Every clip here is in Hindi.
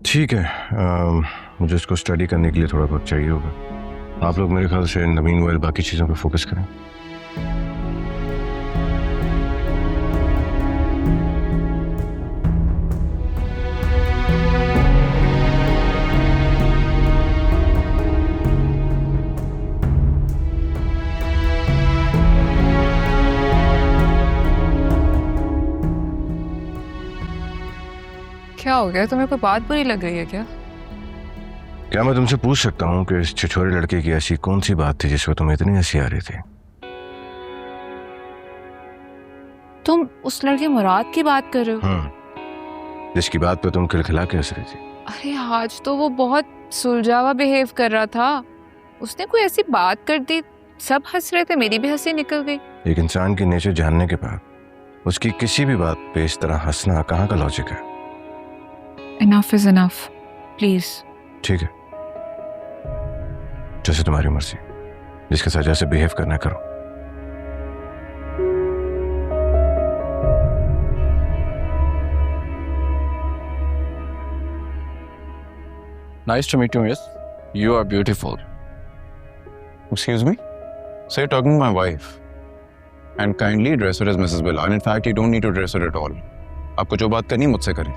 ठीक है, मुझे इसको स्टडी करने के लिए थोड़ा बहुत चाहिए होगा। आप लोग मेरे ख्याल से नवीन गोयल बाकी चीज़ों पर फोकस करें। क्या हो गया? तुम्हें कोई बात बुरी लग रही है क्या? क्या मैं तुमसे पूछ सकता हूँ कि इस छिछोरे लड़के की ऐसी कौन सी बात थी जिस पर तुम्हें इतनी हंसी आ रही थी? तुम उस लड़के मुराद की बात कर रहे हो? जिसकी बात पे तुम खिलखिला के हंस रही थी। अरे आज तो वो बहुत सुलझा हुआ बिहेव कर रहा था। उसने कोई ऐसी बात कर दी, सब हंस रहे थे, मेरी भी हंसी निकल गई। एक इंसान की नेचर जानने के बाद उसकी किसी भी बात पे इस तरह हंसना कहाँ का लॉजिक है? Enough is enough, please. ठीक है, जैसे तुम्हारी मर्जी, जिसके साथ जैसे बिहेव करना करो। Nice to meet you, miss. You are beautiful. Excuse me? So you're talking to my wife. And kindly address her as Mrs. Bilal. In fact, you don't need to address her at all. आपको जो बात करनी मुझसे करें।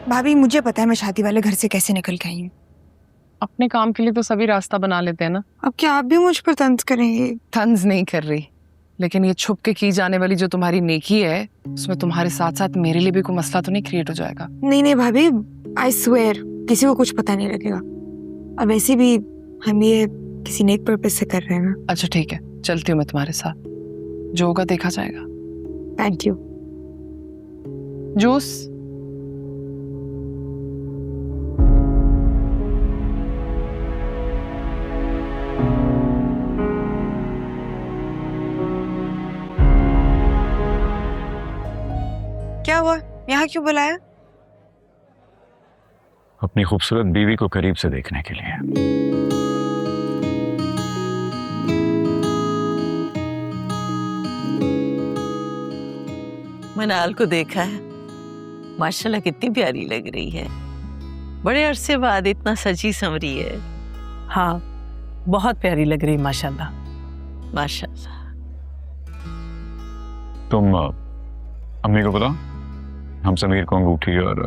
भाभी मुझे पता है मैं शादी वाले घर से कैसे निकल के आई हूँ। अपने काम के लिए तो सभी रास्ता बना लेते हैं ना। अब क्या आप भी मुझ पर तंज करेंगे? तंज नहीं कर रही, लेकिन ये छुप के की जाने वाली जो तुम्हारी नेकी है, उसमें तुम्हारे साथ साथ मेरे लिए भी कोई मसला तो नहीं क्रिएट हो जाएगा? नहीं नहीं भाभी, आई स्वेयर किसी को कुछ पता नहीं लगेगा। अब ऐसे भी हम ये किसी नेक पर्पस से कर रहे हैं ना। अच्छा ठीक है, चलती हूँ मैं तुम्हारे साथ, जो होगा देखा जाएगा। Thank you. जूस? क्या हुआ, यहाँ क्यों बुलाया? अपनी खूबसूरत बीवी को करीब से देखने के लिए। मनाल को देखा है, माशाल्लाह कितनी प्यारी लग रही है। बड़े अरसे बाद इतना सजी संवरी है। हाँ बहुत प्यारी लग रही माशाल्लाह। माशाल्लाह। तुम अम्मी को बताओ, हम समीर को अंगूठी और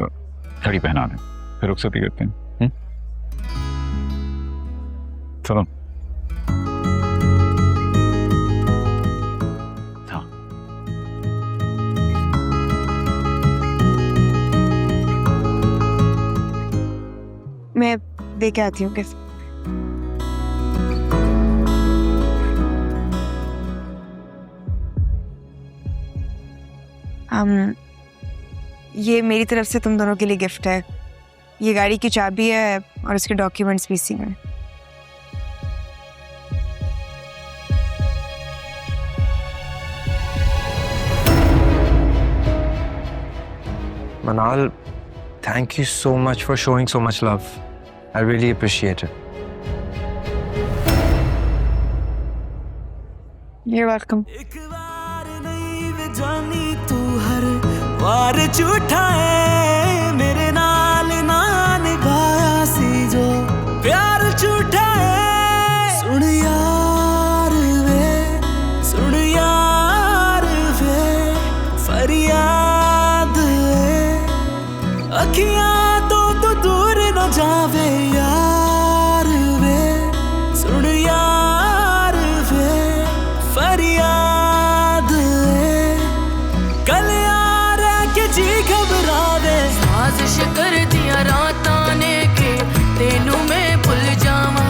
घड़ी पहना दें, फिर रुखसती करते हैं। चलो। हाँ। मैं दे के आती हूँ गिफ्ट। ये मेरी तरफ से तुम दोनों के लिए गिफ्ट है। ये गाड़ी की चाबी है और उसके डॉक्यूमेंट्स भी इसी में। Manal, thank you so much for showing so much love. I really appreciate it. You're welcome. वार झूठा है मेरे नाल ना निभाया सी जो प्यार झूठा है। सुन यार वे फरियाद है, अखियां तो दूर न जावे यार वे। सुन यार वे फरियाद है, कल जी घबरावे। साजिश कर दिया रातां ने के तेनू मैं भुल जावा,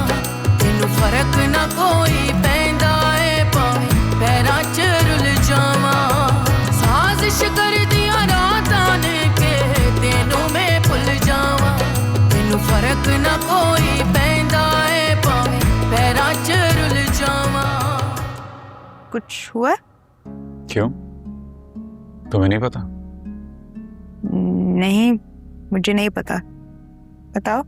तेनू फर्क ना कोई पैंदा है भावे पैरां च रुल जावा। साजिश कर दिया रातां ने के तेनू मैं भुल जावा, तेनू फर्क ना कोई पैंदा है भावे पैरां च रुल जावा। कुछ हुआ? क्यों, तुम्हें नहीं पता? नहीं, मुझे नहीं पता, बताओ।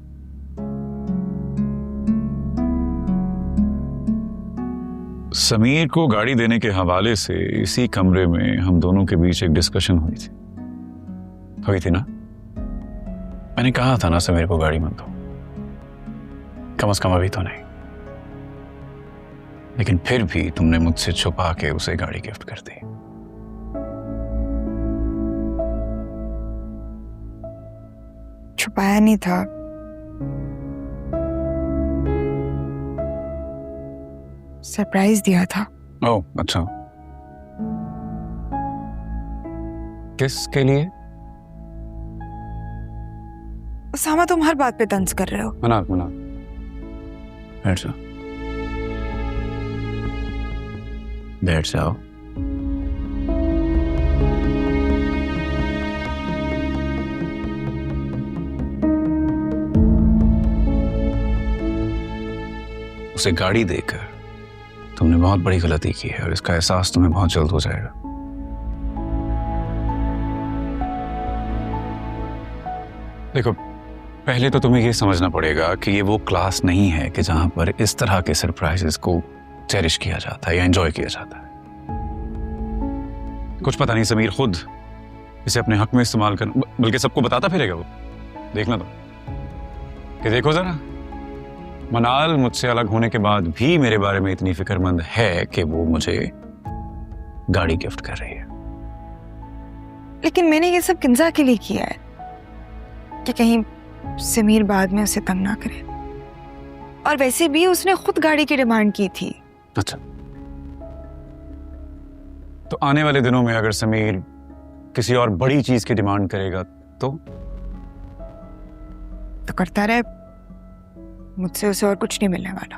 समीर को गाड़ी देने के हवाले से इसी कमरे में हम दोनों के बीच एक डिस्कशन हुई थी ना। मैंने कहा था ना समीर को गाड़ी मत दो, कम से कम अभी तो नहीं। लेकिन फिर भी तुमने मुझसे छुपा के उसे गाड़ी गिफ्ट कर दी। छुपाया नहीं था, सरप्राइज दिया था। ओह अच्छा, किसके लिए? उसामा, तुम हर बात पे तंज कर रहे हो। मना बैठ जाओ, बैठ जाओ। उसे गाड़ी देकर तुमने बहुत बड़ी गलती की है और इसका एहसास तुम्हें बहुत जल्द हो जाएगा। देखो, पहले तो तुम्हें ये समझना पड़ेगा कि ये वो क्लास नहीं है कि जहां पर इस तरह के सरप्राइजेस को चेरिश किया जाता है या एंजॉय किया जाता है। कुछ पता नहीं समीर खुद इसे अपने हक में इस्तेमाल कर, बल्कि सबको बताता फिरेगा वो। देखना तो कि देखो जरा, मनाल मुझसे अलग होने के बाद भी मेरे बारे में इतनी फिक्रमंद है कि वो मुझे गाड़ी गिफ्ट कर रही है। लेकिन मैंने ये सब किंजा के लिए किया है कि कहीं समीर बाद में उसे तंग ना करे। और वैसे भी उसने खुद गाड़ी की डिमांड की थी। अच्छा, तो आने वाले दिनों में अगर समीर किसी और बड़ी चीज की डिमांड करेगा तो करता रहे, मुझसे उसे और कुछ नहीं मिलने वाला।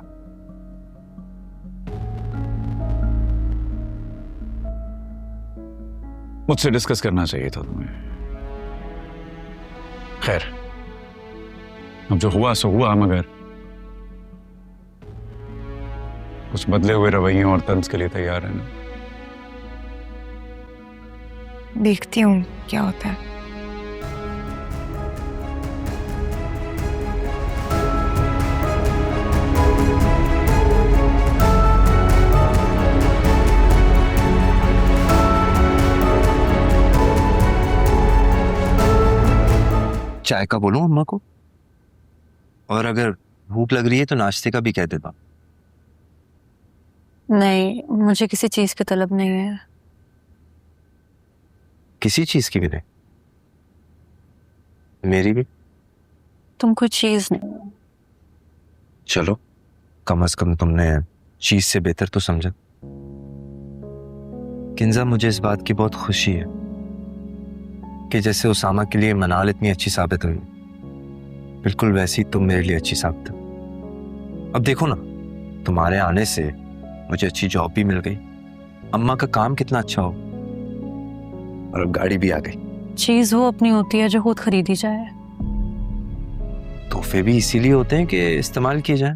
मुझसे डिस्कस करना चाहिए था तुम्हें। खैर, अब जो हुआ सो हुआ, मगर कुछ बदले हुए रवैयों और तंज के लिए तैयार है ना? देखती हूँ क्या होता है। चाय का बोलूं अम्मा को? और अगर भूख लग रही है तो नाश्ते का भी कह देता। नहीं, मुझे किसी चीज की तलब नहीं है। किसी चीज की भी नहीं? मेरी भी? तुम कोई चीज नहीं। चलो, कम से कम तुमने चीज से बेहतर तो समझा। किंजा, मुझे इस बात की बहुत खुशी है कि जैसे उसामा के लिए मनाल इतनी अच्छी साबित हुई, बिल्कुल वैसी तुम मेरे लिए अच्छी साबित हो। अब देखो ना, तुम्हारे आने से मुझे अच्छी जॉब भी मिल गई, अम्मा का काम कितना अच्छा हो, और अब गाड़ी भी आ गई। चीज वो अपनी होती है जो खुद खरीदी जाए। तोहफे भी इसीलिए होते हैं कि इस्तेमाल किए जाएं।